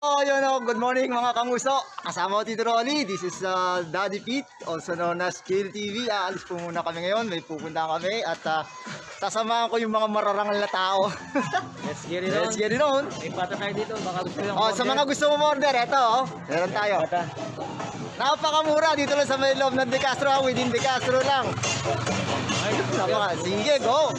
Oh, yun oh. Good morning mga kanguso. Kasama ko Tito Rolly. This is Daddy Pete, also known as Kill TV. Aalis po muna kami ngayon. May pupunta kami at sasamahan ko yung mga mararangal na tao. Let's get it on. Let's get it on. May pata tayo dito. Baka gusto yung Oh, sa mga gusto mo order, eto oh. Meron tayo. pata. Napakamura dito lang sa may loob ng De Castro. Within De Castro lang. Sige, go.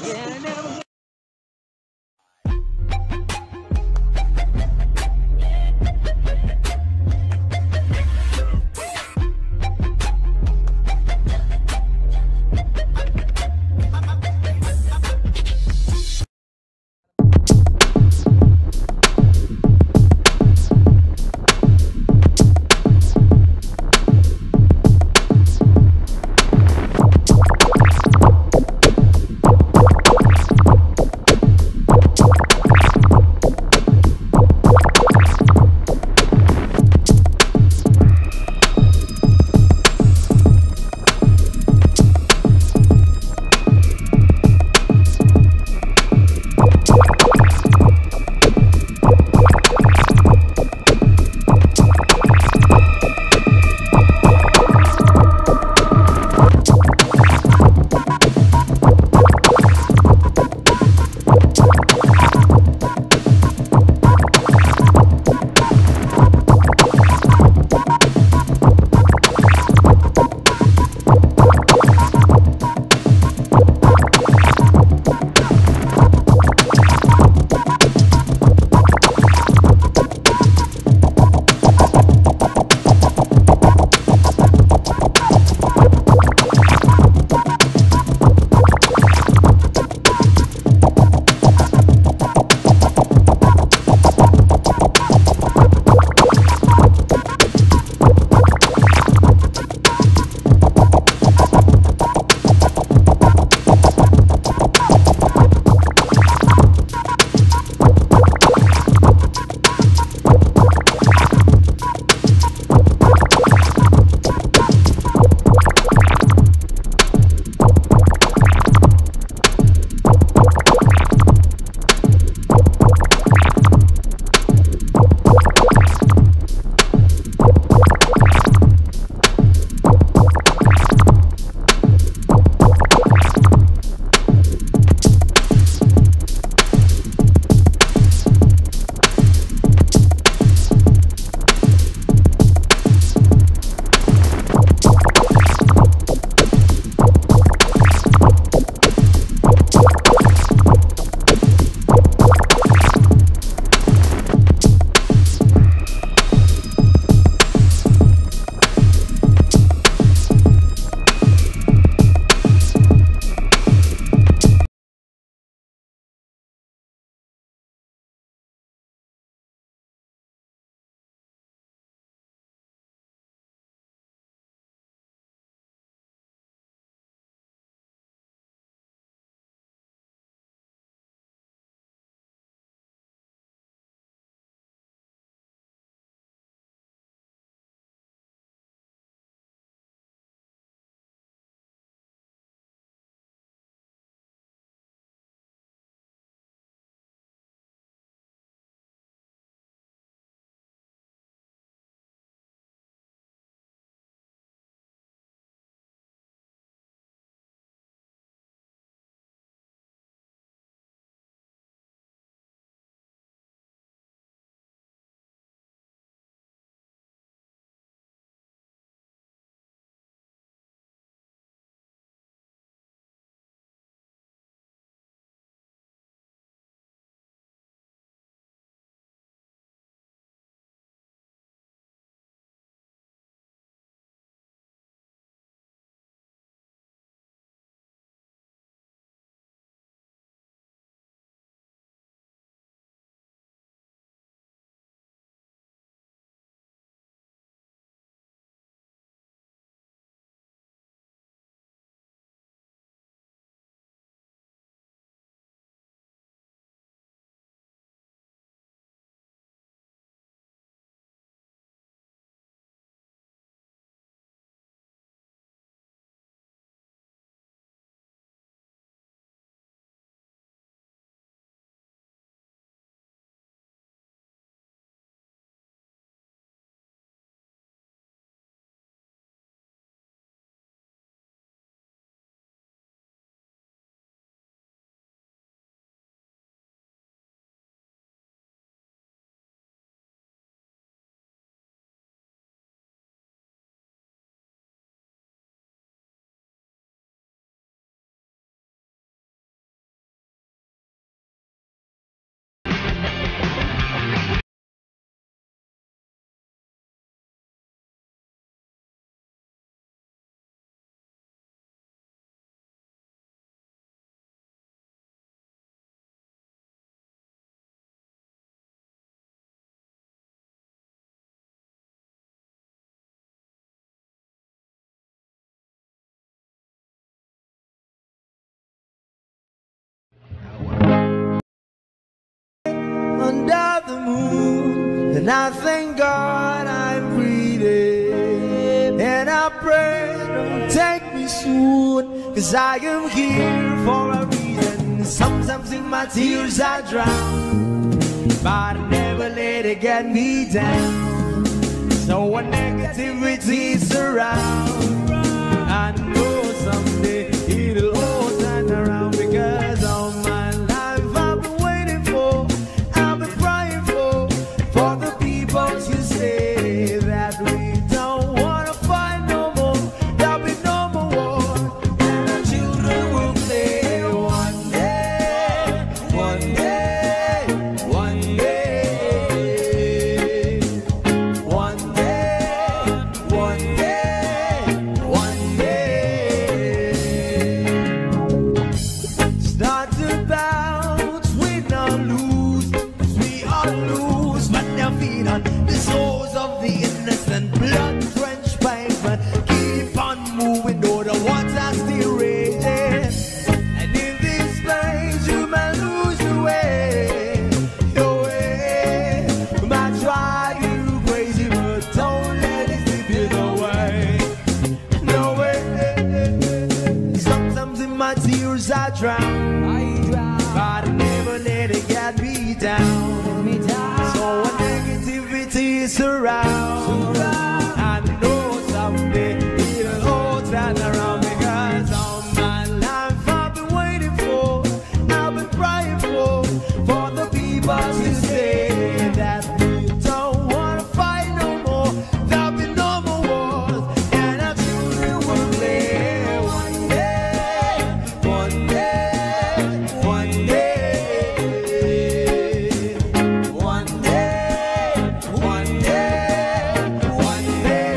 under the moon, and I thank God I'm breathing. And I pray don't take me soon, 'cause I am here for a reason. Sometimes in my tears I drown, but I never let it get me down. So when negativity surrounds, I know someday it'll all turn around, because all my life I've been waiting for, I've been crying for the people to say that we don't wanna fight no more, there'll be no more war, and our children will play one day, one day, one day, one day, one day, one day. It's not about win or lose, 'cause we all lose, but they'll feed on the souls of the innocent, blood-drenched pavement. Keep on moving, though the water's still raging. And in this place, you may lose your way, your way. Might drive you crazy, but don't let it slip you away. No way. Sometimes in my tears I drown, but I never let it get me down. So when negativity surrounds, I know someday it'll all turn around, because all my life I've been waiting for, I've been crying for the people to say that we don't wanna fight no more, there'll be no more wars, and our children will play one day, one day, one day, one day, one day, one day.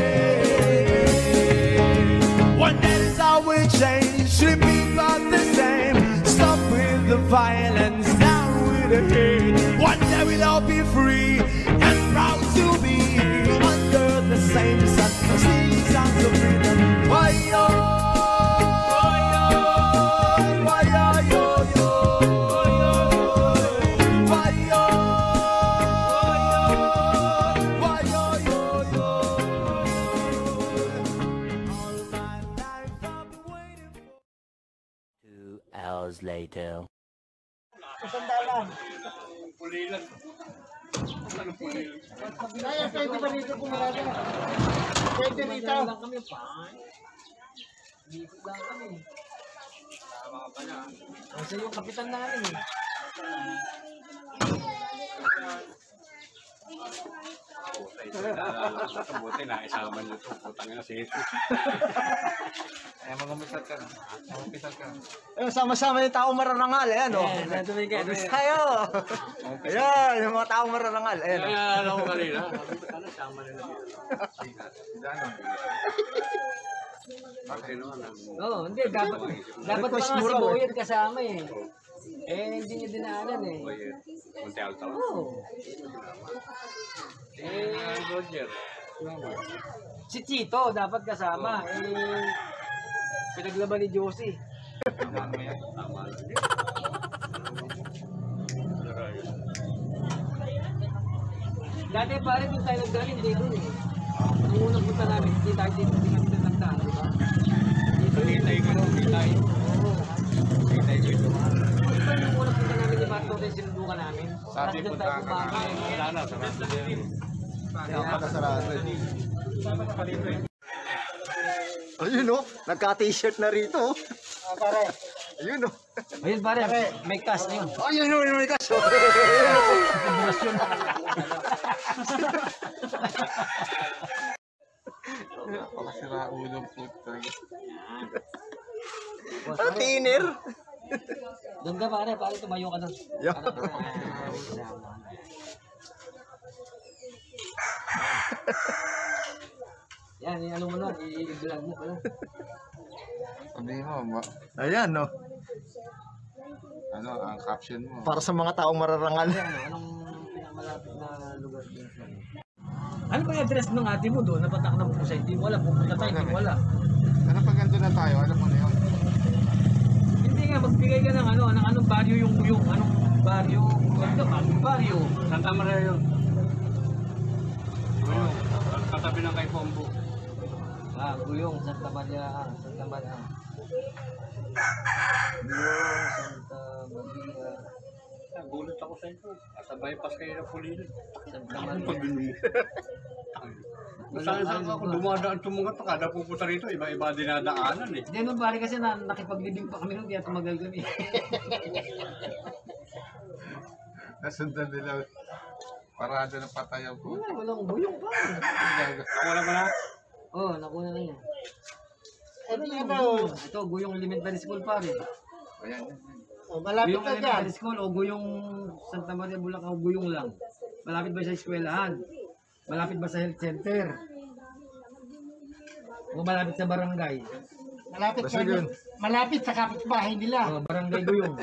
One day is how we change, should be about the same. Stop with the violence, down with the hate. One day we'll all be free and proud to be under the same sun. Sing songs of freedom. Why yo? Why yo? Why yo? Yo? Why yo? Why yo? Yo? All my life I've been waiting for. 2 hours later. Kaya pwede ba dito pumirada? Pwede rito. lang kami pa. Dito lang kami. Kasi yung kapitan namin eh. Buti na isama niyo ito. Putang ina si Jesus. Ay, mag-umisal ka na. Mag-umisal ka. Ayun, sama-sama yung tao mararangal. Ayan, o. Nandun may kaya. Tayo. Ayan, yung mga tao mararangal. Ayan. Kaya alam ko kanina. Ano sama nila dito? Bakit naman ang... Oo, hindi. Dapat pa nga si Boyet kasama eh. Eh, hindi niya dinaanan eh. Monte Alto. Oo. Roger. Si Chito dapat kasama. Eh, pinaglaban ni Josie. Tama mo yan. Tama lang. Dati pare kung tayo naggaling, hindi doon eh. Nung unang punta namin, hindi tayo dito, hindi kami nagtagtaan, di ba? Kitay ko. Kitay. Oo. Kitay ko ito. Di ba yung unang punta namin ni Marco rin sinubukan namin? Sabi Tapos ko doon tayo kumakain. wala na. Sarado din. Nakasarado. Ayun, o. Nagka-t-shirt na rito, o. Pare. Ayun, o. Ayun pare, may cast na yun. Ayun, o. May kaso. Pakasira ulo po. Ano, tiner? Doon ka pare, tumayo ka doon. Yeah. Yan, ano mo na, i-vlog mo pala. Sabihin mo, Ayan, o. ano ang caption mo? Para sa mga taong mararangal. Anong pinakamalapit na lugar din sa ano ba yung address ng ate mo doon? Napatak na po sa hindi mo alam. Pupunta tayo, hindi mo alam. Ano pag ganito na tayo, alam mo na yun. Hindi nga, magbigay ka ng ano, ng anong value yung anong Barrio, Barrio. Santa Maria yun. Katabi ng kay Pombo. Guyong, Santa Maria. Guyong, Santa Maria. Gulat ako sa ito. Sa bypass kayo na pulili. Santa Pag Maria. mo. Saan ako dumadaan tumungat pa kada pupunta rito. Iba-iba dinadaanan eh. Hindi, nung bari kasi nakipaglibing pa kami nung kaya tumagal kami. Nasundan nila. Parado ng patayaw ko. Walang guyong pa. Wala ba na? Oo, nakuna na yan. Ano? Ito, Guyong Elementary School pare. Ayan. Malapit Guyong na dyan. Elementary School o Guyong Santa Maria Bulacan o Guyong lang. Malapit ba sa eskwelahan? Malapit ba sa health center? O malapit sa barangay? Malapit sa kapitbahay nila. O, barangay Guyong.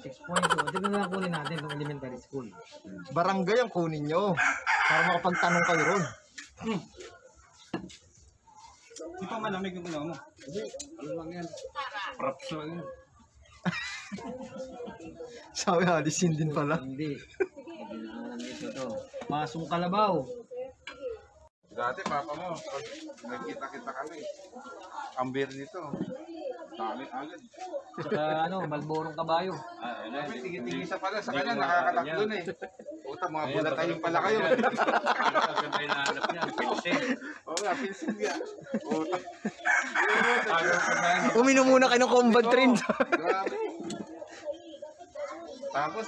6.2. Tignan na lang kunin natin itong elementary school. Barangay ang kunin nyo. Para makapagtanong kayo ron. Di pa malamig yung ulo mo. Ano lang yan? Props lang yan. Sabi, alisin din pala. Hindi. Hindi na naman dito to. Pasong Kalabaw. Dati, papa mo, pag nagkita-kita kami, ang beer nito, dami agad. Saka Malborong Kabayo. Sabi, tigil-tigil pala, sa kanya, nakakatakbo na eh. Puta, mga bulatayong pala kayo. Ganda yung nahanap niya. Pinsin. Oo nga, pinsin niya. Puta. Uminom muna kayo ng combat train. Grabe. Tapos,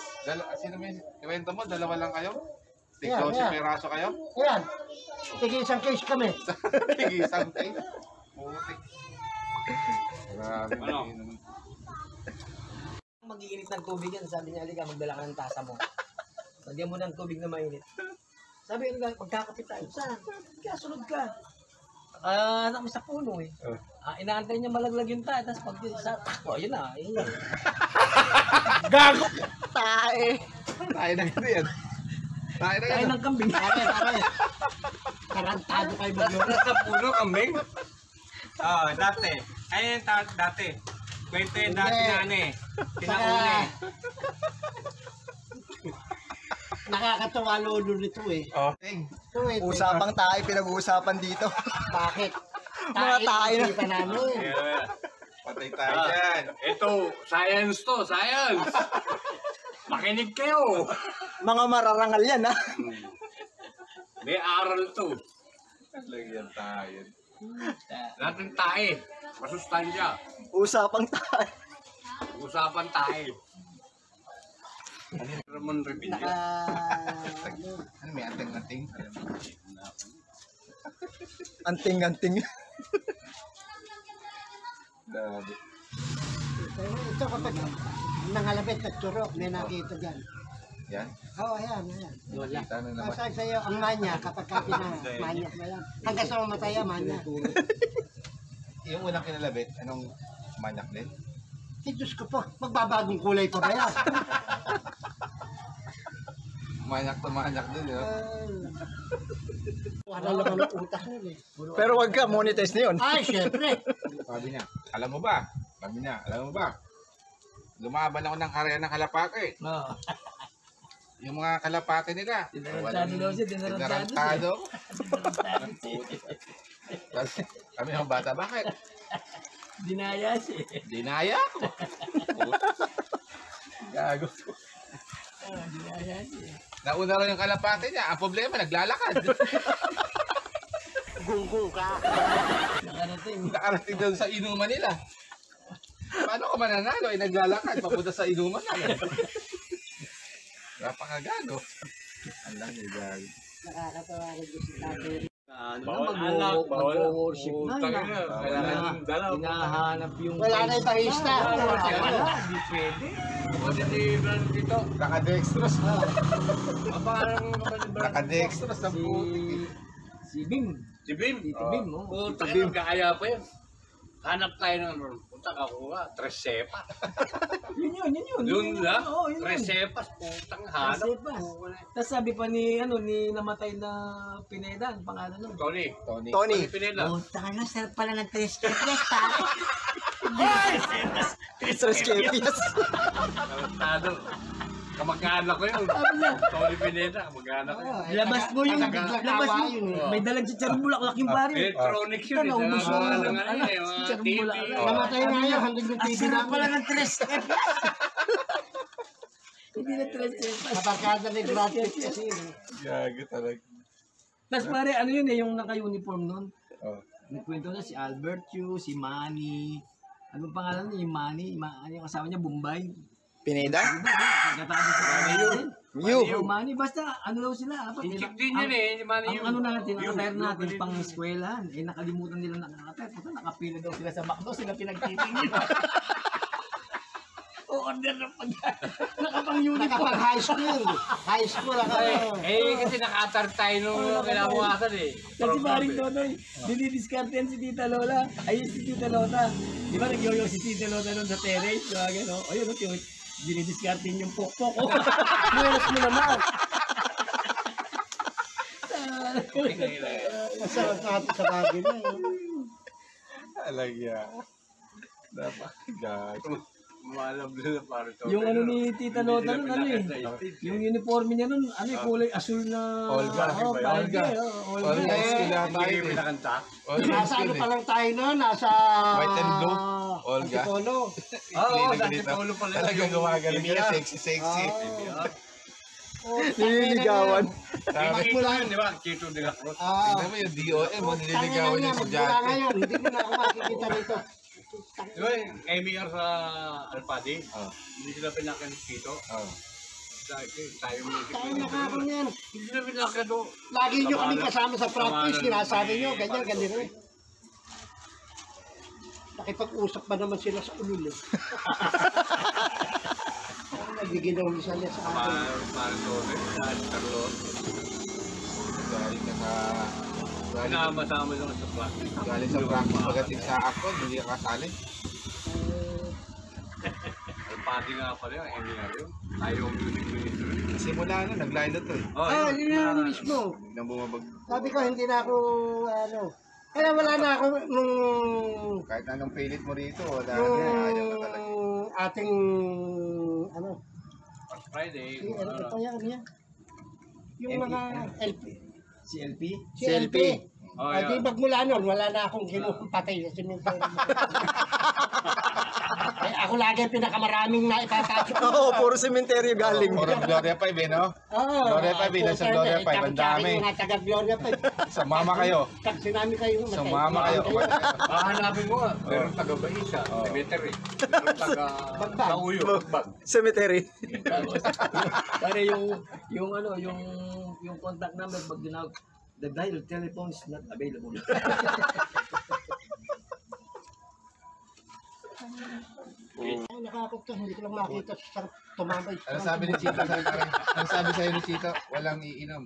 sino may kwento mo? Dalawa lang kayo? Tiglaw si peraso kayo? Ayan. Tig-isang case kami. Tig-isang tayo. Putik. Grabe. Ano? Mag-iinit ng tubig yan. Sabi niya, halika, magdala ka ng tasa mo. Lagyan mo ng tubig na mainit. Sabi niya, magkakapit tayo. Saan? Kaya sunod ka. Anak mo sa puno eh. Inaantay niya malaglag yung tayo. Tapos pag yun na. Yun na. Gago! Tae! Tayo na ganito yan. Tayo na Tayo ganito. ng kambing. Tarantado kayo bagyo. Sa puno, kambing? Oo, dati. Ayun yung dati. Kwento yung dati na Pinauli. Nakakatawa lolo nito eh. Ting. Usapang tayo pinag-uusapan dito. Bakit? Mga tayo na. Patay tayo dyan. Ito, science to, science. Makinig kayo. Mga mararangal yan ha. May aral to. Lagyan tayo. Natin tayo. Masustansya. Usapang tayo. Usapan tayo. Ramon Revilla. Ano may anting-anting? Anting-anting. Grabe. Ito kapag nangalabit at turok, may nakita dyan. Yan. Oo, ayan. Kita na naman. Sabi sa'yo, ang manya, kapag ka pinamanya mo yan. Hanggang sa mamatay ang manya. Yung unang kinalabit, anong manyak din? Diyos ko po, magbabagong kulay pa ba yan? Manyak to manyak din, yun. Wala lang ang utak nun eh. Pero wag ka, monetize na yun. Ay, syempre. Sabi niya, alam mo ba? Sabi niya, alam mo ba? Lumaban ako ng karya ng kalapate. Oo. Yung mga kalapate nila. Dinarantado daw siya, dinarantado Kasi kami mga bata, bakit? Dinaya siya. Dinaya ko. Gago. Dinaya siya. Nauna rin yung kalapate niya. Ang problema, naglalakad. Gunggong ka. Nakarating. Nakarating doon sa inuman nila. Paano ka mananalo? Ay naglalakad papunta sa inuman nila. Napakagago. Ang lang yung gago. Nakakatawa rin yung sinabi. Mag-worship na. Hinahanap yung... Wala na yung bahista. Wala, di pwede. Dito. Nakadextros. Parang Nakadextros ang putik. Si Bim. Si Bim. Tito Bim, oh. Puta ka, kaya pa yun. Hanap tayo ng punta ka kuha. Tresepa. Yun. Yun lang. Oo, yun. Tresepas. Putang hanap. Tresepas. Tapos sabi pa ni namatay na Pineda, ang pangalan nun. Tony. Tony. Tony. Pinela. Oh, taka sarap pala ng tres-tres, pare. Tres Kepias. Tarantado. Kamag-anak ko yun. Tony Pineda, kamag-anak ko yun. Labas mo yung, labas mo. yun eh. May dalag si Charong Bulaklak yung pare. Electronics yun. Ano, ubus mo nga lang. Mga TV. Namatay nga yun, hanggang yung Ang TV sarap pala namin. ng tres. Hindi na tres. Kabarkada ni Brad Pitt kasi yun. Gago talaga. Tapos pare, ano yun eh, yung naka-uniform nun. Oh. Nagkwento na si Albert Yu, si Manny. Anong pangalan niya? Yung Manny. Ano yung kasama niya? Bombay. Pineda? Katabi sa kanila. Yu. Yung Manny, basta ano daw sila. Inchik din yun eh. Ang ano natin, ang attire natin, pang eskwelahan. Eh, nakalimutan nila nakakatire. Puta, nakapila daw sila sa McDo, sila pinagtitingin. O-order ng pagkain. Nakapang-uniform. Nakapag high school. High school ako. Kasi naka-attire tayo nung kinabukasan eh. Kasi paring Dodoy, dinidiskartehan si Tita Lola. Ayun si Tita Lota. Di ba nagyoyo si Tita Lota nun sa terrace? Diba gano'n? Ayun, dinidiskartehan yung pokpok ko. Meron mo naman. Masarap natin sa bagay na yun. Talaga. Dapat gago. Malam nila para ito. Yung ano ni Tita Lota nun, ano eh. Yung uniforme niya nun, ano eh, kulay asul na... Olga. Oh, Olga. Olga. Olga. Sila Hindi tayo kayo eh. pinakanta. Nasa ano pa lang tayo noon, nasa... White and blue. Olga. Antipolo. Oo, sa Antipolo pala. Talaga gumagaling ka. Sexy. Nililigawan. Sabi, Kito yun, di ba? Kito de la Cruz. tignan mo yung DOM, nililigawan yung Magmula estudyante. ngayon, hindi ko na ako makikita rito. Di ba yung MBR sa Alpadi? Oh. Hindi sila pinakan Kito. Oh. Tayo music. Tayo nakakon yan. Hindi sila pinakan doon. Lagi nyo kami kasama sa practice, sinasabi nyo, ganyan, ganyan rin. Nakipag-usap ba naman sila sa ulul eh. Nagiginaw nila sa akin. Maritone, Carlos. Galing ka sa... Pinama-sama lang sa practice. Galing sa practice pagdating sa ako, hindi ka kasali. Alpadi nga pala yung MBR yun. Tayo yung music minister. Simula na, nag-line to eh. Ah, yun yung mismo. Nang bumabag, Sabi ko, hindi na ako, ano, kaya wala na ako nung kahit anong pilit mo rito, wala na, ayaw na talaga. ating, ano, Friday. ano pa yan, yan? Yung mga LP. Si LP? Si LP. Oh, Di yeah. magmula nun, wala na akong patay sa cemetery. Eh, ako lagi ang pinakamaraming na ipapasok. Oo, puro sementeryo galing. Puro Gloria 5 eh, no? Oo. Gloria 5, bilang sa Gloria 5, ang dami. Mga taga Gloria 5. Sumama kayo. Pag sinami kayo, Sumama kayo. Hahanapin mo nga. Meron taga Baisa, cemetery. Meron taga Nauyo, Bagbag. Cemetery. Pare yung ano, yung contact number pag ginawag, the dial telephone is not available. Ay, nakakot ka, hindi ko lang makita sa tumambay. Ano sabi ni Chito sa'yo, pare? Ano sabi sa'yo ni Chito? Walang iinom.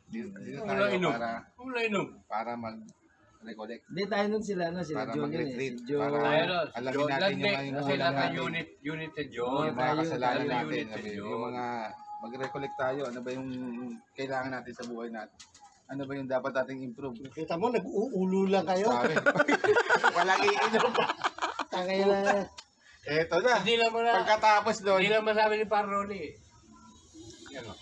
Dito Wala tayo inom. para, Wala inom. para mag-recollect. Hindi tayo nun sila, no? Sila Para John yun eh. mag-retreat. Si John. Para Tayo na. alamin natin yung mga Kasi inuulan lahat natin. united Oh, yun. Yung mga kasalanan tayo natin. united yun. Yung mga mag-recollect tayo. Ano ba yung kailangan natin sa buhay natin? Ano ba yung dapat nating improve? Kita mo, nag-uulo lang kayo. Sabi. Walang iinom. Tangay na. Eto na. Hindi naman na. Pagkatapos doon, Hindi naman sabi ni Parroni. Yan o.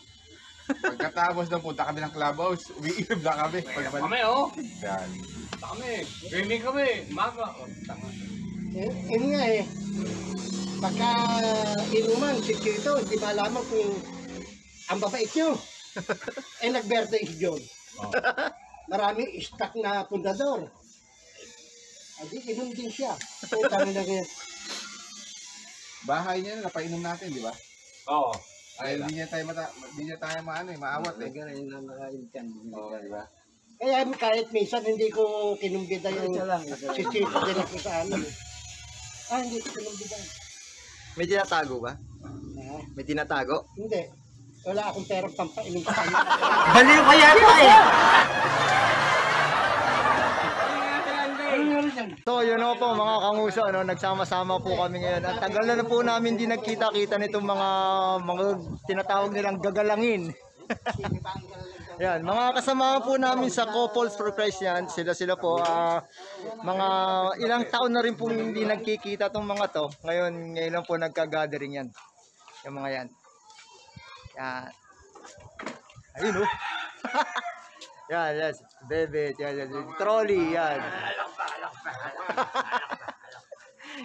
pagkatapos doon, punta kami ng clubhouse. Umiinom na kami. Pagbalik. Kami o. Yan. Kami. Gaming kami. Maga. O, tanga. Yun nga eh. Pagka inuman, si Chito, hindi malaman kung ang babait nyo. Nag-birthday si John. Marami stock na pundador. Adi, inom din siya. So, tanong na ganyan. Bahay niya, napainom natin, di ba? Oo. Ay, hindi niya tayo maano eh, maawat eh. Ganun lang naka-incan. Oo, di ba? Kaya kahit minsan hindi ko kinumbida yung Isa lang. si Chito din ako sa ano. Hindi ko kinumbida. May tinatago ba? Ah, May tinatago? hindi. Wala akong perang pampainom sa kanya. Baliw kaya ito eh! So yun o po mga kanguso, ano, nagsama-sama po kami ngayon. At tagal na po namin di nagkita-kita nitong mga tinatawag nilang gagalangin. Yan, mga kasama po namin sa Couples for Christ yan. Sila po, mga ilang taon na rin po hindi nagkikita tong mga to. Ngayon lang po nagka-gathering yan. Yung mga yan. Yan. Ayun oh. Yan, yes. Bebet, yan. Trolley, yan.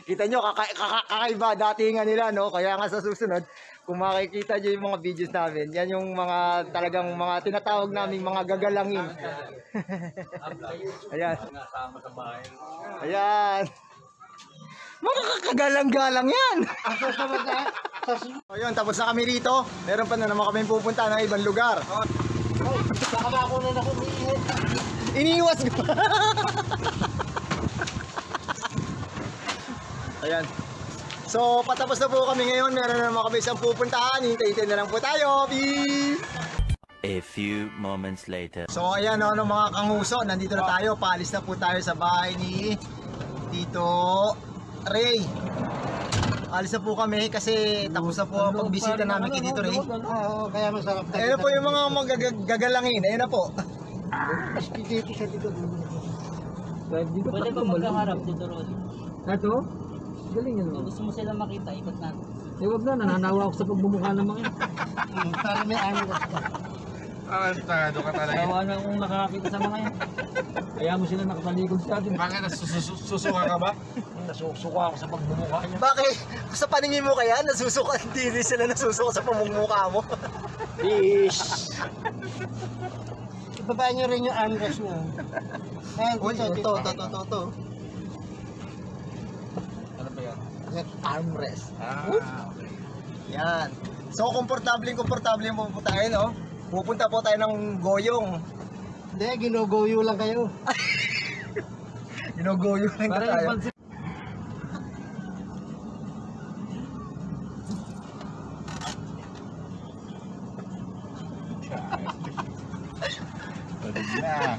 Kita nyo, kakaiba datingan nila, no? Kaya nga sa susunod, kung makikita nyo yung mga videos namin, yan yung mga talagang mga tinatawag namin mga gagalangin. Ayan. Ayan. Mga kakagalang-galang yan. Ayun, tapos na kami rito. Meron pa na naman kami pupunta ng ibang lugar. Baka ba ako na nakumiinit? Iniiwas ko. Ayan. So, patapos na po kami ngayon. Meron na naman kami isang pupuntahan. Hintayin na lang po tayo. Peace! A few moments later. So, ayan o, mga kanguso. Nandito na tayo. Paalis na po tayo sa bahay ni Tito Ray. Alis na po kami kasi tapos na po ang pagbisita namin kay Tito Ray. Oo, kaya masarap na. Ayun na po yung mga gagalangin. Ayun na po. Mas dito siya dito. Pwede ba magkaharap dito, Ron? Ito? Galing yun. Kung gusto mo sila makita, ikot natin. Eh wag na, nananawa ako sa pagbumukha ng mga yan. Para may ano ka. Tado ka talaga. Nawa na akong nakakakita sa mga yan. Kaya mo sila nakatalikod sa atin. Bakit susuka ka ba? Nasusuka ako sa pagbumukha niya. Bakit? Sa paningin mo kaya, nasusuka, hindi sila nasusuka sa pamumukha mo. Fish! Ibaba nyo rin yung armrest nyo. Ayan, Uy, dito. ito. Ano ba yan? Armrest. Okay. Yan. So, komportable yung pupunta tayo, no? Pupunta po tayo ng Goyong. Hindi, ginugoyo lang kayo. Ginogoyo lang Para tayo. yung pansin. Tulig na.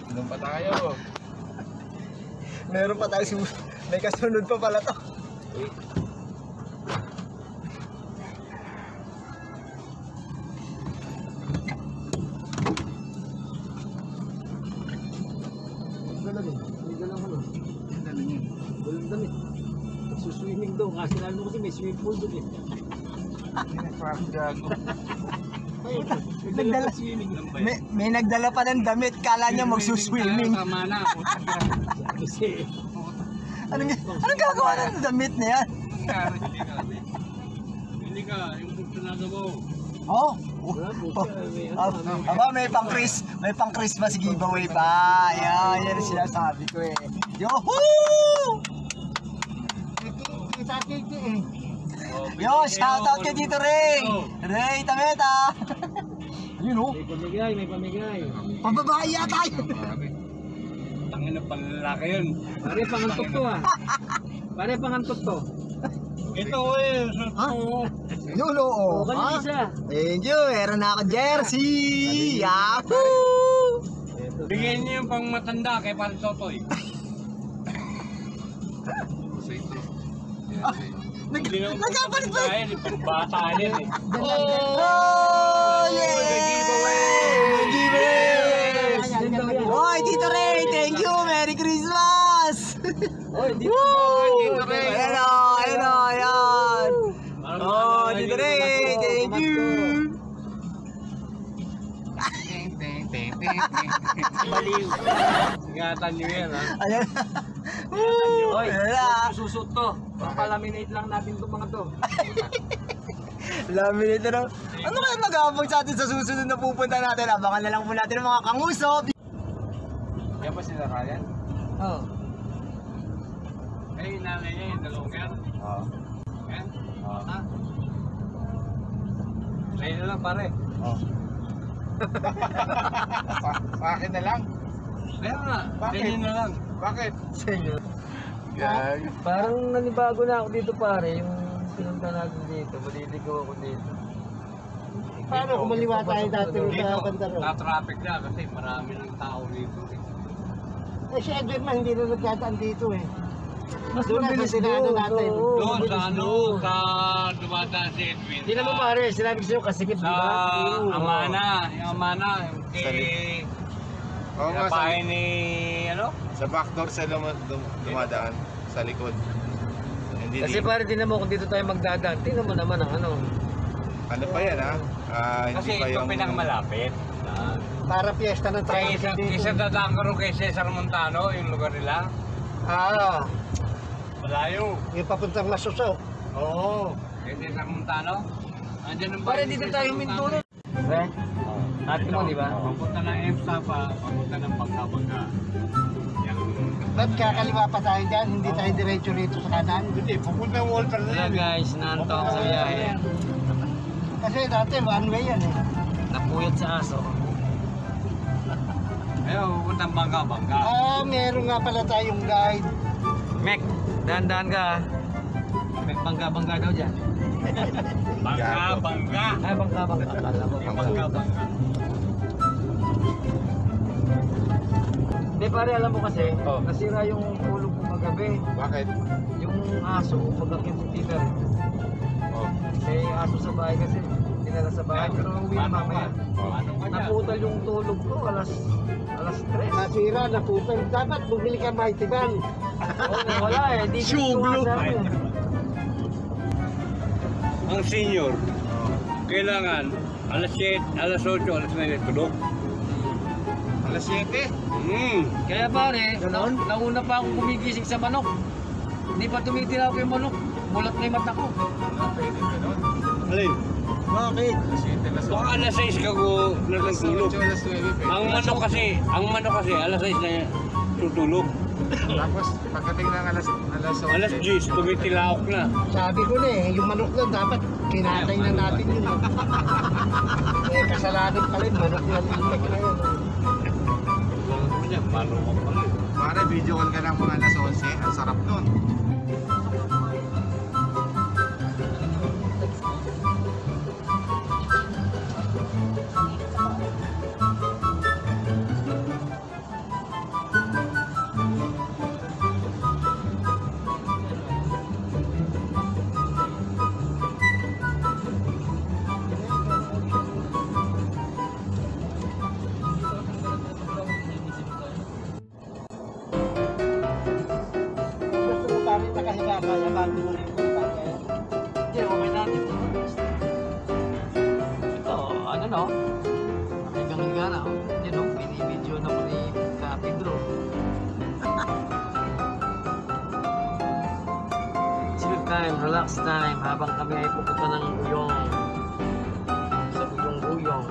Inom pa tayo. Meron pa tayo, may kasunod pa pala to. Dala din. May dalang ano. Dalang damit. Suswimming daw. Kasi lalo kasi may swimming pool doon eh. Nagdala, may nagdala pa ng damit, kala niya magsuswimming. Tama na. Kasi Anong gagawa ng damit na yan? Hindi ka, yung puntunado mo. Oh, wala po siya. May ano. aba, may pang Christmas giveaway pa. Yan ang sinasabi ko eh. Yohoo! Kita eh. Yo, shoutout kay Tito Ray! Ray Tameta! Yun oh, May pamigay, may pamigay. pababae yata yun. Tangin na panlalaki yun. Pare, pangantot to ah. Pare, pangantot to. Ito eh. Ha? Yun oo. O, kanina isa. Thank you, meron na ako jersey! Yahoo! Bigyan niyo yung pang matanda kay Pare Totoy. Nagkapalit pa! Dahil pang bata yun eh. Oh, yeah! Giveaway! Hoy, Tito Ray, thank you! Merry Christmas! Oy, dito. Woo! Ayan o, ayan! Oh, Tito Ray, thank you! Baliw. Ingatan niyo yan ha. Ayan. Oy, Ayan na. susut to. Papalaminate lang natin itong mga to. Laminate na. Ano kaya mag-aabang sa atin sa susunod na pupunta natin? Abangan na lang po natin ang mga kanguso. Yan pa sila Ryan? Oh. Eh, yung nanay niya yung dalawang yan. Oo. Yan? Ha? Sa'yo na lang pare. Sa akin na lang. Kaya nga, Bakit? ganyan na lang. Bakit? Sa inyo. Gag. Parang nanibago na ako dito pare, yung pinunta natin dito, maliligaw ako dito. Paano kung maliwa tayo dati rin Dito, sa Bandaro? na-traffic na kasi marami ng tao dito. Eh si Edwin man hindi na nagdadaan dito eh. Mas Doon na sa mabilis sinado doon. natin. Oo, Doon mabilis sa ano, doon. sa dumadaan si Edwin. Hindi naman pare, sinabi ko sa'yo kasikip, di Sa ba? Oo. Amana, yung Amana, yung kay... Oo nga, Pinapain ni, ano? sa backdoor sa dumadaan. Sa likod. Hindi Kasi pare, tinan mo kung dito tayo magdadaan, tingnan mo naman ang ano. Ano pa yan ha? Kasi ito pinakamalapit. Para piyesta ng Kaysa tricycle dito. dadaan ko rin kay Cesar Montano, yung lugar nila. Ah, Malayo. yung papuntang Masuso. Oo. Kay Cesar Montano. Andiyan ang Para dito tayo minto nun. Ate mo, di ba? Papunta ng EMSA pa, papunta ng Pagkabangga. Ba't kakaliwa pa tayo dyan? Hindi tayo diretso rito sa kanan? Hindi, papunta ng Walter na Wala yan. guys, naanto ako sa biyahe. Kasi dati one way yan eh. Napuyat sa aso. Ayun, papunta ng Pagkabangga. Ah, meron nga pala tayong guide. Mek, dahan-dahan ka ha. Mek, bangga-bangga daw dyan. Pagkabangga. Ay, bangga-bangga. Akala ko Pagkabangga. Hindi pare, alam mo kasi, nasira yung tulog ko kagabi. Bakit? Yung aso, pagkakit yung tita. Oh. May aso sa bahay kasi, dinala sa bahay. Pero uwi na mamaya. Ano ka dyan? Naputal yung tulog ko, alas 3. Nasira, naputol. Dapat bumili ka Mighty Van. Oo, wala eh. Di Suglo. Ang senior, kailangan alas 7, alas 8, alas 9 tulog. Alas 7? Kaya pare, nauna pa akong gumigising sa manok. Hindi pa tumitira ako yung manok. Mulat na yung mata ko. Alin? Bakit? Baka alas 6 ka ko natutulog. Alas 9. Ang manok kasi alas 6 na tutulog. Tapos pagdating ng alas 8. Alas 10, tumitilaok na. Sabi ko na eh, yung manok na dapat kinatay na natin yun. Eh, kasalanan pa rin, manok na limek na yun. Manok ka pa rin. Pare, video call ka ng mga alas 11. Ang sarap nun. Gusto mo pa rin nakahiga ka, bago mo rin punta kaya. Hindi, okay natin. Ito, ano no? Higang-higa na. Yan o, binibidyo na ko ni Ka Pedro. Chill time, relax time, habang kami ay pupunta ng Guyong. Sa Guyong-Guyong.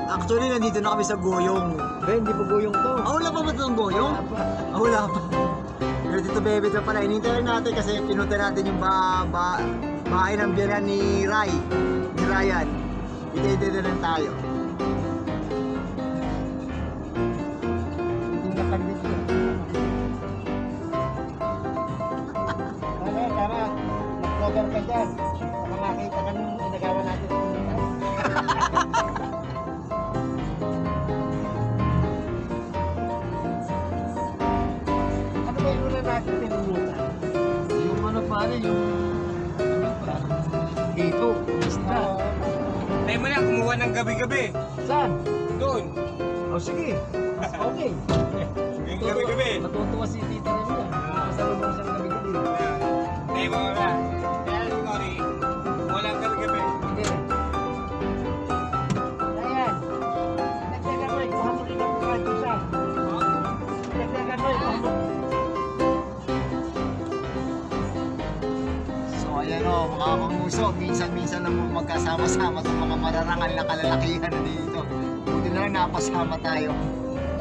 Actually, nandito na kami sa Goyong. Hindi pa Guyong to. Ah, wala pa ba itong Goyong? Ah, wala pa. Pero dito bebe ito pala. Inintay natin kasi pinunta natin yung bahay ng biyanan ni Ryan. Ite-ite na lang tayo. Hindi na pag-video. Tara, mag-vlogger ka dyan. Baka makita ka nung inagawa natin. Ano ba yung una natin pinungutan? Yung ano pare, yung... Ano pa? Dito, isda. Tayo mo na, kumuha ng gabi-gabi. Saan? Doon. O sige. Okay. Yung gabi-gabi. Matutuwa si Tita Remy. Masalubong siyang gabi-gabi. Tayo mo na. Kaya sorry. Walang gabi-gabi. Hindi. Ayan. Nagdagan mo, kuha mo rin ang radyo siya. Nagdagan mo, kuha mo. So ayan o, mga kamuso, minsan-minsan na magkasama-sama itong mga mararangal na kalalakihan na dito. Buti na lang napasama tayo.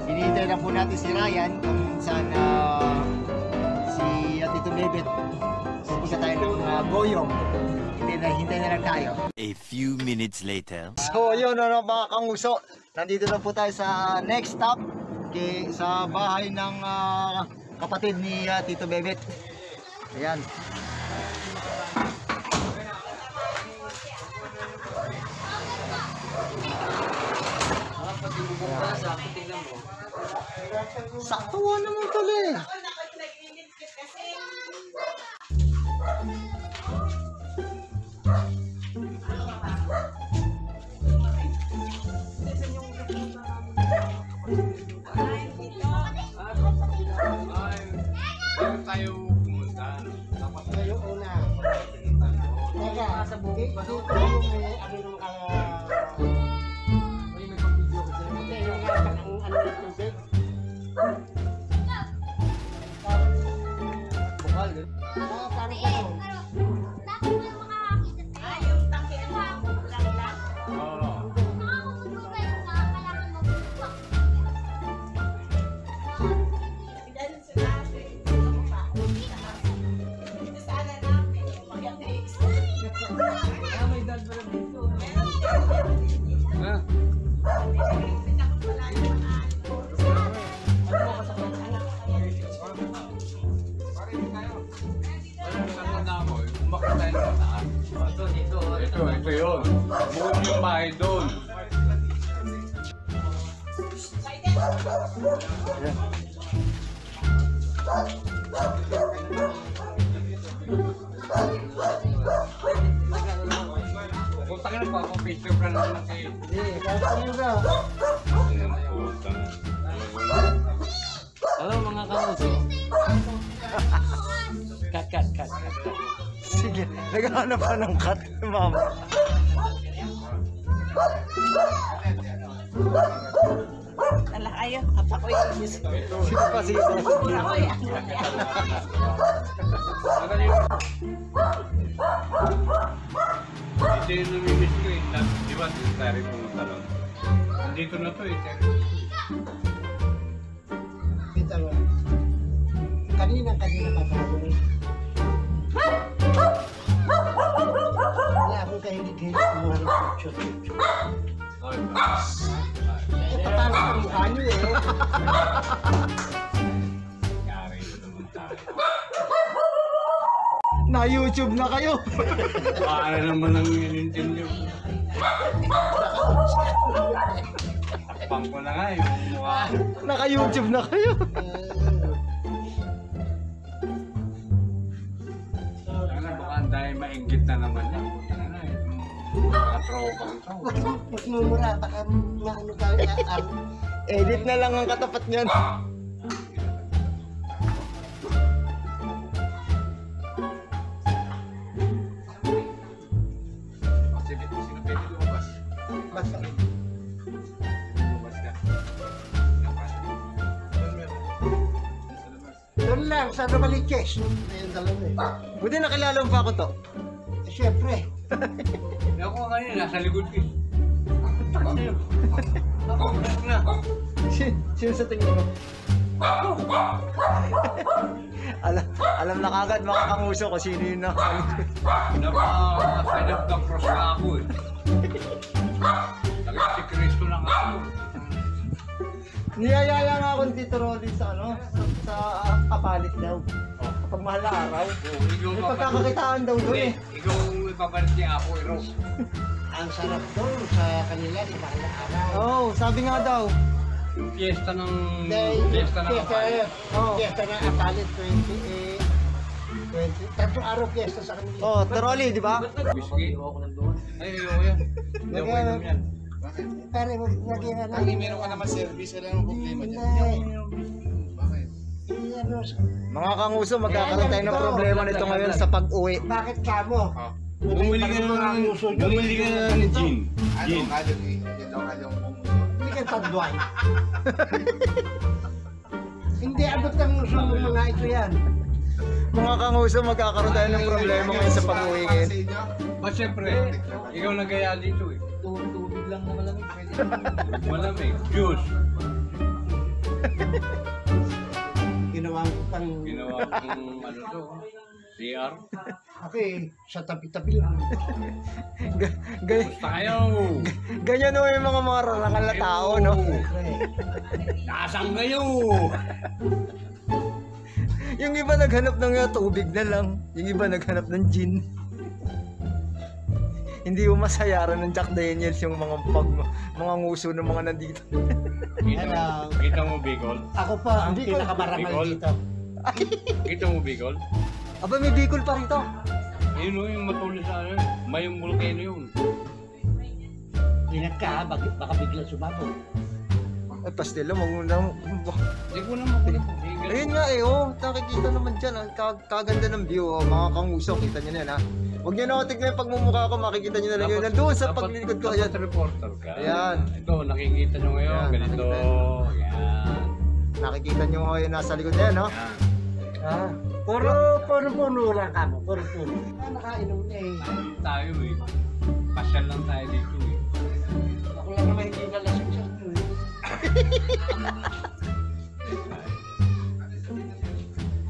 Hinihintay lang po natin si Ryan kung saan si Tito Bebet. Isa tayo ng Goyong. Hintay na lang tayo. A few minutes later. So yun ano mga kanguso, nandito na po tayo sa next stop sa bahay ng kapatid ni Tito Bebet. Ayan. Sakto naman tuloy eh. Tayo pumunta. Kayo una. Teka, dito yung ano yung bahay doon. Punta ka na pa ako, picture ka na kasi. Hello mga kamuso. Cut. Sige, naghahanap pa ng cut, ma'am. Ala kayo, apa ko yung Sige pa, sige pa. ako yan. Ito yung namimiss ko eh. Di ba, Terry pumunta doon? Nandito na to eh, Terry. Kita mo. Kanina pa tayo. Wala akong kahilig-hilig kumuha ng picture. Ay, Eh, paano ang mukha niyo eh? Yari ko naman tayo. Na-YouTube na kayo. Para naman ang Nintendo. Tapang ko na nga yung mukha. Naka-YouTube na kayo. Sana baka dahil mainggit na naman yan. Mga tropang to. Mas mumura, baka maano tayo. Edit na lang ang katapat niyan. Sino pwede lumabas? Basta. Lumabas ka. Doon lang, sa Novaliches. Ayun dalawa eh. Buti nakilala mo pa ako to. Eh, syempre. Ako kanina, nasa likod ko. Ako na. Sino sa tingin mo? alam na kagad mga kanguso kung sino yun na. Napa-fed up ng cross na ako eh. Talaga si Cristo lang ako. Niyayaya nga akong Tito Rolly sa sa kapalit daw. Kapag mahal na araw. Ikaw May pagkakakitaan daw doon eh. Ikaw ipapalit niya ako, Ero. Ang sarap doon sa kanila, di ba na araw? Oo, sabi nga daw. Yung fiesta ng... Dahil, Fiesta ng kapalit. Oo. Fiesta ng Apalit 20. Tatlong araw fiesta sa kanila. Oh, Tito Rolly, di ba? Whiskey? Ako nandoon. Ay, ayoko yan. Hindi ako inom yan. Pero naging ano. Lagi meron ka naman service, wala namang problema dyan. Bakit? Ano, Mga kanguso, magkakaroon tayo ng problema nito ngayon sa pag-uwi. bakit ka mo? Bumili ka na ng gin. Ano ka dyan eh? Yan daw ka yung Hindi ka tagway. Hindi abot ng uso ng mga ito yan. Mga kanguso, magkakaroon tayo ng problema ngayon sa pag-uwi ngayon. sa inyo? Ba siyempre, ikaw nagaya dito eh. Tubig lang na malamig. Pwede. Malamig. Juice. Ginawa ko pang... Ginawa kong ano to. CR. Okay, sa tabi-tabi lang. Basta kayo. Ganyan naman yung mga mararangal na tao, no? Nasaan kayo? Yung iba naghanap ng tubig na lang. Yung iba naghanap ng gin. Hindi mo masayaran ng Jack Daniels yung mga nguso ng mga nandito. Kita mo Bicol? Ako pa, ang Bicol. pinakamarangal Bicol. dito. Kita mo Bicol? Aba, may Bicol pa rito. Yun o yung matuloy sa ano. Mayong volcano yun. Ingat ka ha, baka biglang sumabog. Ay, pastelo, magmuna. Hindi ko na makulit. Ayun nga eh, oh. Nakikita naman dyan. Ang kaganda ng view, oh. Mga kanguso, kita nyo na yan, ha. Huwag nyo na ako tignan yung pagmumukha ko, makikita nyo na lang yun. Nandun sa paglilikod ko. Ayan. Dapat reporter ka. Ayan. Ito, nakikita nyo ngayon. Ayan, Ganito. nakikita. Ayan. Nakikita nyo ngayon nasa likod na yan, no? Ayan. Ah. Puro lang ka mo, puro. Nakainom na eh. Tayo eh. Pasyal lang tayo dito eh. Ako lang naman hindi nalasing sa ito eh.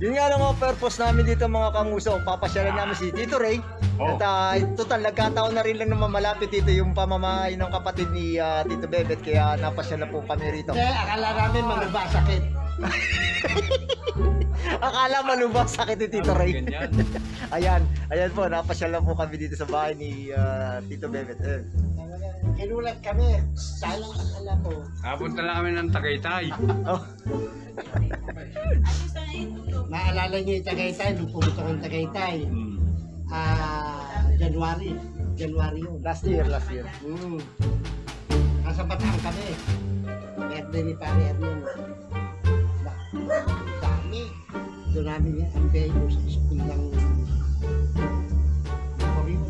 Yun nga lang ang purpose namin dito mga kanguso. Papasyalan namin si Tito Ray Oh. At total, nagkataon na rin lang naman malapit dito yung pamamahay ng kapatid ni Tito Bebet, kaya napasyal na po kami rito. Kasi akala namin maluba sakit. Akala malubha sakit ni Tito Ray. Ganyan. Ayan po, napasyal na po kami dito sa bahay ni Tito Bebet. Kinulat kami. Salang akala ko. Napunta lang kami ng Tagaytay. Oh. Naalala niyo yung Tagaytay, nung pumunta ko ng Tagaytay. January yun. Last year. Nasa Bataan kami. Birthday ni Pare Erwin. Dami. Doon namin yung ambeyo sa school ng Korean.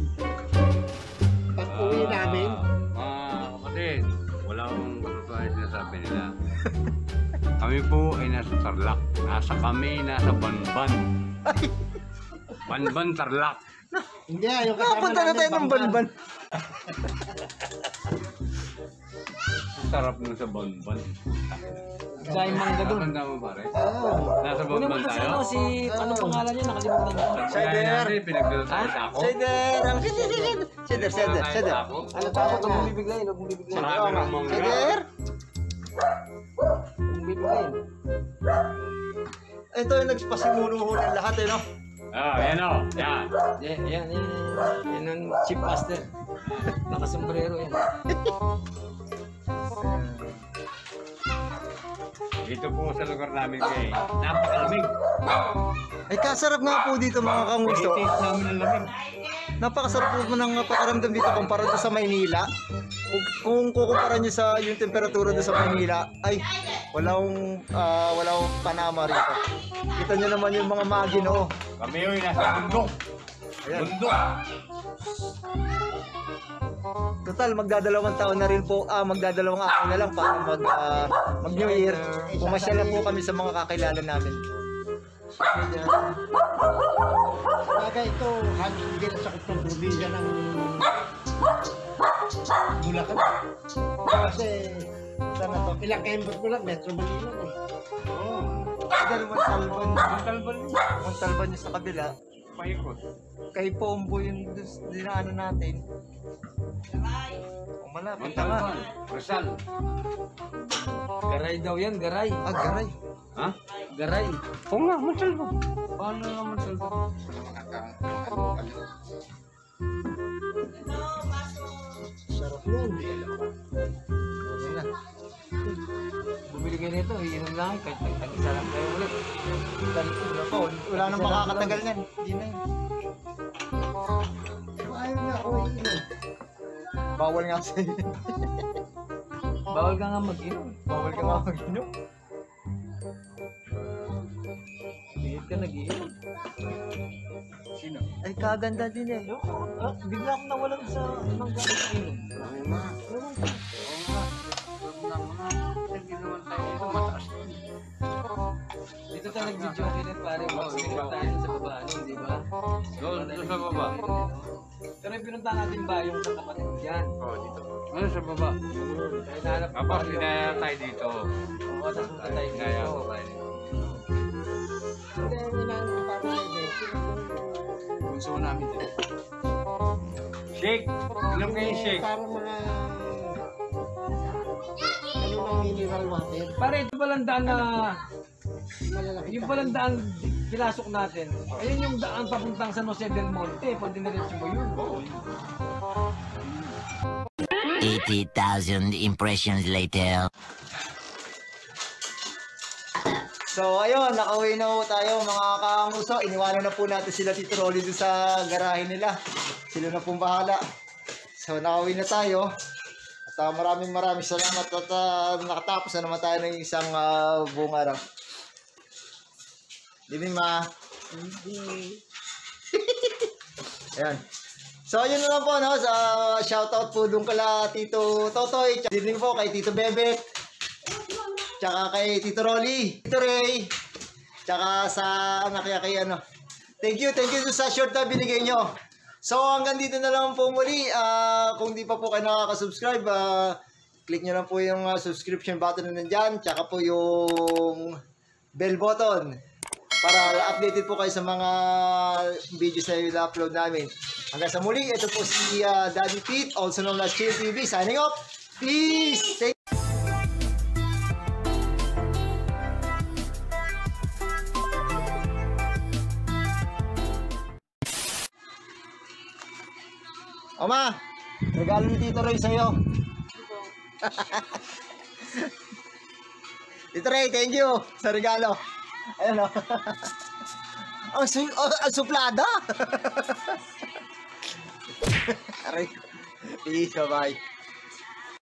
Pag uwi namin, Kapatid, wala akong totoo yung sinasabi nila. Kami po ay nasa Tarlac. Nasa Banban. Banban, Tarlac. hindi yung kasama Punta na tayo ng Banban. Sarap nun sa Banban. Dahil mangga doon. Tanda mo pare? Oo. Nasa Una Banban mo sa tayo? ano, si, ano pangalan niya, nakalimutan ko. Sider. Pinagdala tayo sa ako. Sider. Ano pa ako, huwag mong bibiglayin, huwag mong bibiglayin. Marami ng mangga. Sider. Huwag mong bibiglayin. Ito yung nagpasimulo ng lahat no? Yan o. Yan. Yan ang chief master. Nakasombrero yan. Dito po sa lugar namin kay napakalamig. Ay kasarap nga po dito mga kangusto. Taste namin ang lamig. Napakasarap po ng pakiramdam dito kumpara doon sa Maynila. Kung kukumpara nyo sa yung temperatura doon sa Maynila, ay walang panama rito. Kita nyo naman yung mga magino. Kami yung nasa bundok. Ayan. Bundok. Total, magdadalawang taon na rin po, magdadalawang araw na lang para mag New Year. Pumasyal na po kami sa mga kakilala namin. Bagay ito, halos hindi na sakit ng probinsya ng Bulacan. Kasi, sana to, ilang kembot mo lang, Metro Manila eh. Dahil Montalban yung sa kabila. Paikot. Kay Pombo yung dinaanan natin. Malapit na nga. Montalban. Rizal. Garay daw yan, garay. Garay. Ha? Garay. Oo nga, Montalban. Paano nga Montalban? Sarap yun. Bumili kayo nito, iinom lang, kahit nag-isa lang kayo ulit. Wala nang makakatagal niyan. Hindi na yun. Ayaw na ako iinom. Bawal nga sa'yo. Bawal ka nga mag-inom. Bawal ka nga mag-inom. Bihit ka nag-iinom. Sino? Ay, kaganda din eh. Bigla akong nawalan sa ibang gamit ng inom. Dito tayo nag-joke din pare. Mas tayo sa baba, di ba? Doon sa baba. Pero yung pinunta natin ba yung sa kapatid dyan? Oo, dito. Ano sa baba? Tayo nahanap ko Tapos tayo. pinaya tayo dito. Oo, tapos punta tayo Pinaya dito. ko tayo dito. Hindi, inaano ko parang hindi. Bunso namin dito. Shake! Inom kayo yung shake. Parang mga ano ng mineral water. Pare, ito palang daan na, Malalaki. yung palang daan pinasok natin. Ayun yung daan papuntang San Jose del Monte. Pwede na rin mo yun. 80,000 impressions later. So ayun, nakauwi na po tayo mga kanguso. Iniwanan na po natin sila Tito Rolly doon sa garahe nila. Sila na pong bahala. So nakauwi na tayo. At maraming salamat at nakatapos na naman tayo ng isang buong araw. Hindi ma. Ayan. So yun na lang po no. Shoutout po doon kala Tito Totoy. Din po kay Tito Bebet. Tsaka kay Tito Rolly, Tito Ray, tsaka sa anak niya kay ano. Thank you sa short na binigay nyo. So hanggang dito na lang po muli. Kung di pa po kayo nakaka-subscribe, click nyo lang po yung subscription button na nandyan, tsaka po yung bell button. para updated po kayo sa mga videos na i-upload namin. Hanggang sa muli, ito po si Daddy Pete, also known as Chill TV, signing off. Peace! Oma, regalo ni Tito Ray sa'yo. Tito Ray, thank you sa regalo. Ayan o. Ang suplada. Aray. Peace, bye-bye.